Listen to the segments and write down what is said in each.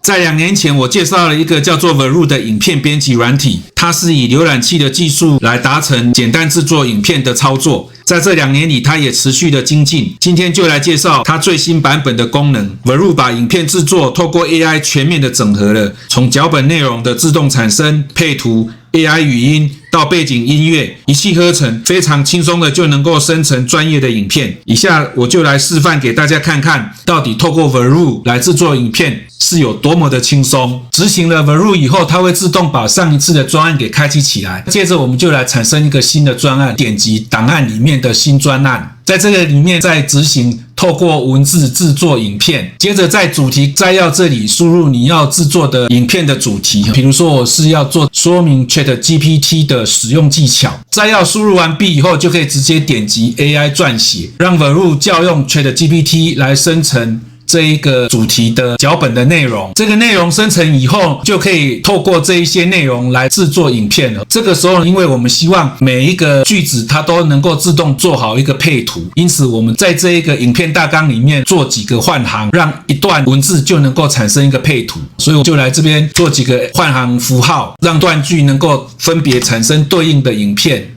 在2年前，我介绍了一个叫做 Veru 的影片编辑软体，它是以浏览器的技术来达成简单制作影片的操作。在这2年里，它也持续的精进。今天就来介绍它最新版本的功能。Veru 把影片制作透过 AI 全面的整合了，从脚本内容的自动产生、配图、AI 语音到背景音乐，一气呵成，非常轻松的就能够生成专业的影片。以下我就来示范给大家看看，到底透过 Veru 来制作影片是有多么的轻松。执行了 Veru 以后，它会自动把上一次的专案给开启起来。接着我们就来产生一个新的专案，点击档案里面的新专案，在这个里面再执行透过文字制作影片。接着在主题摘要这里输入你要制作的影片的主题，比如说我是要做说明 ChatGPT 的使用技巧。摘要输入完毕以后，就可以直接点击 AI 撰写，让 Veru 叫用 ChatGPT 来生成这一个主题的脚本的内容。这个内容生成以后，就可以透过这一些内容来制作影片了。这个时候，因为我们希望每一个句子它都能够自动做好一个配图，因此我们在这一个影片大纲里面做几个换行，让一段文字就能够产生一个配图。所以我就来这边做几个换行符号，让段句能够分别产生对应的影片。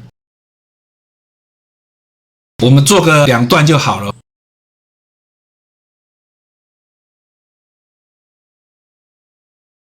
我们做个2段就好了。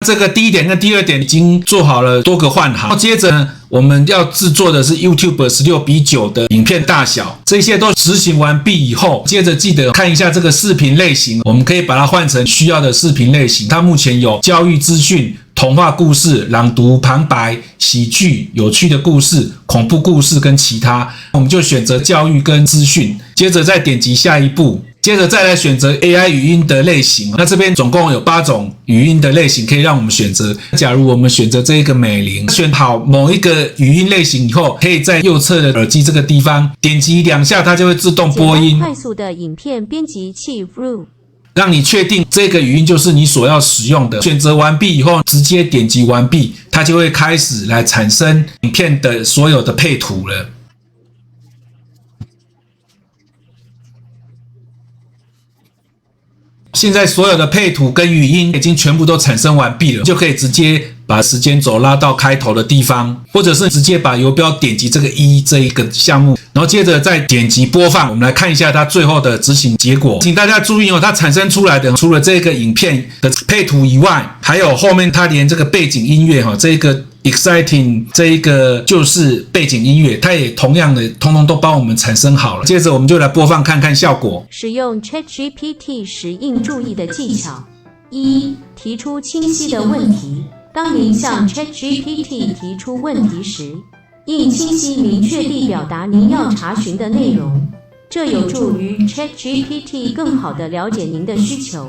这个第1点跟第2点已经做好了多个换行，接着呢，我们要制作的是 YouTube 16:9的影片大小，这些都执行完毕以后，接着记得看一下这个视频类型，我们可以把它换成需要的视频类型。它目前有教育资讯、童话故事、朗读旁白、喜剧、有趣的故事、恐怖故事跟其他，我们就选择教育跟资讯，接着再点击下一步。接着再来选择 AI 语音的类型，那这边总共有8种语音的类型可以让我们选择。假如我们选择这一个美玲，选好某一个语音类型以后，可以在右侧的耳机这个地方点击2下，它就会自动播音。快速的影片编辑器 Veru， 让你确定这个语音就是你所要使用的。选择完毕以后，直接点击完毕，它就会开始来产生影片的所有的配图了。现在所有的配图跟语音已经全部都产生完毕了，就可以直接把时间轴拉到开头的地方，或者是直接把游标点击这个1这一个项目，然后接着再点击播放。我们来看一下它最后的执行结果。请大家注意哦，它产生出来的除了这个影片的配图以外，还有后面它连这个背景音乐这个exciting 这一个就是背景音乐，它也同样的通通都帮我们产生好了。接着我们就来播放看看效果。使用 ChatGPT 时应注意的技巧： 1. 提出清晰的问题。当您向 ChatGPT 提出问题时，应清晰明确地表达您要查询的内容，这有助于 ChatGPT 更好地了解您的需求，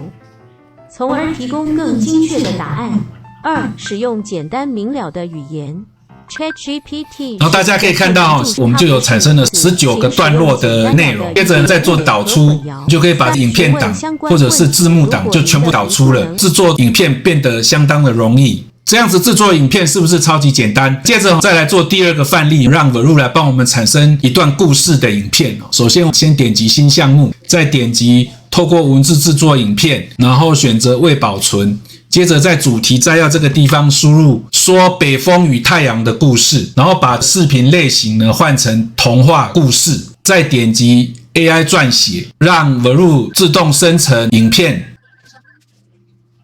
从而提供更精确的答案。2. 使用简单明了的语言。ChatGPT， 然后大家可以看到，我们就有产生了19个段落的内容。接着再做导出，就可以把影片档或者是字幕档就全部导出了。制作影片变得相当的容易。这样子制作影片是不是超级简单？接着再来做第2个范例，让 Veru 来帮我们产生一段故事的影片。首先先点击新项目，再点击透过文字制作影片，然后选择未保存。接着在主题摘要这个地方输入说北风与太阳的故事，然后把视频类型呢换成童话故事，再点击 AI 撰写，让 Veru 自动生成影片。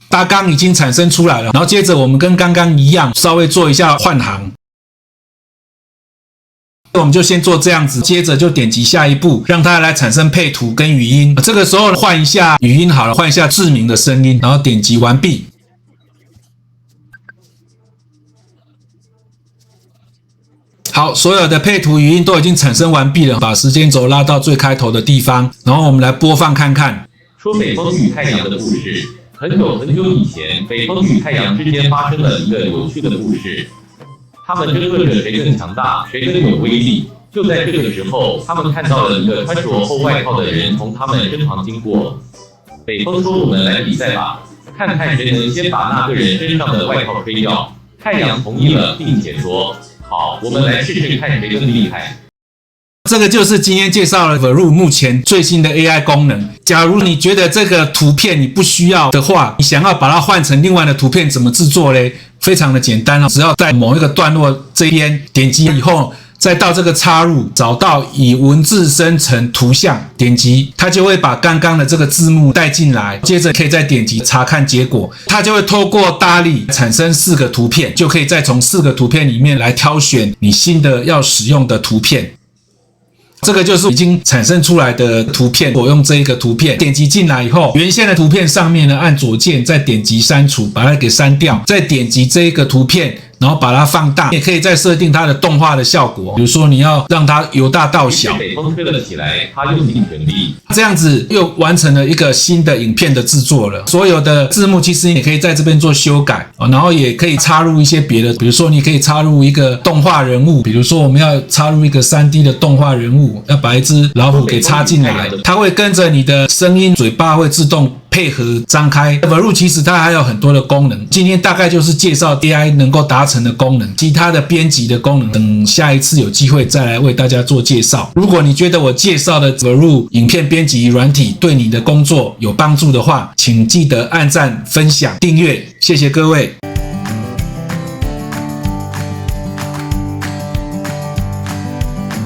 大纲已经产生出来了，然后接着我们跟刚刚一样，稍微做一下换行。我们就先做这样子，接着就点击下一步，让它来产生配图跟语音。这个时候换一下语音好了，换一下志明的声音，然后点击完毕。好，所有的配图语音都已经产生完毕了，把时间轴拉到最开头的地方，然后我们来播放看看。说北风与太阳的故事。很久很久以前，北风与太阳之间发生了一个有趣的故事。他们争论着谁更强大，谁更有威力。就在这个时候，他们看到了一个穿着厚外套的人从他们身旁经过。北风说：“我们来比赛吧，看看谁能先把那个人身上的外套吹掉。”太阳同意了，并且说：“好，我们来试试看谁更厉害。”这个就是今天介绍了 Veru 目前最新的 AI 功能。假如你觉得这个图片你不需要的话，你想要把它换成另外的图片，怎么制作嘞？非常的简单哦，只要在某一个段落这边点击以后，再到这个插入，找到以文字生成图像，点击，它就会把刚刚的这个字幕带进来，接着可以再点击查看结果，它就会透过DALL-E产生4个图片，就可以再从4个图片里面来挑选你新的要使用的图片。这个就是已经产生出来的图片，我用这一个图片点击进来以后，原先的图片上面呢，按左键再点击删除，把它给删掉，再点击这一个图片，然后把它放大，也可以再设定它的动画的效果，比如说你要让它由大到小，北风吹了起来，他用尽全力，这样子又完成了一个新的影片的制作了。所有的字幕其实也可以在这边做修改，然后也可以插入一些别的，比如说你可以插入一个动画人物，比如说我们要插入一个 3D 的动画人物，要把一只老虎给插进来，它会跟着你的声音，嘴巴会自动配合张开。Veru 其实它还有很多的功能，今天大概就是介绍 AI 能够达成的功能，其他的编辑的功能等下一次有机会再来为大家做介绍。如果你觉得我介绍的 Veru 影片编辑软体对你的工作有帮助的话，请记得按赞、分享、订阅，谢谢各位。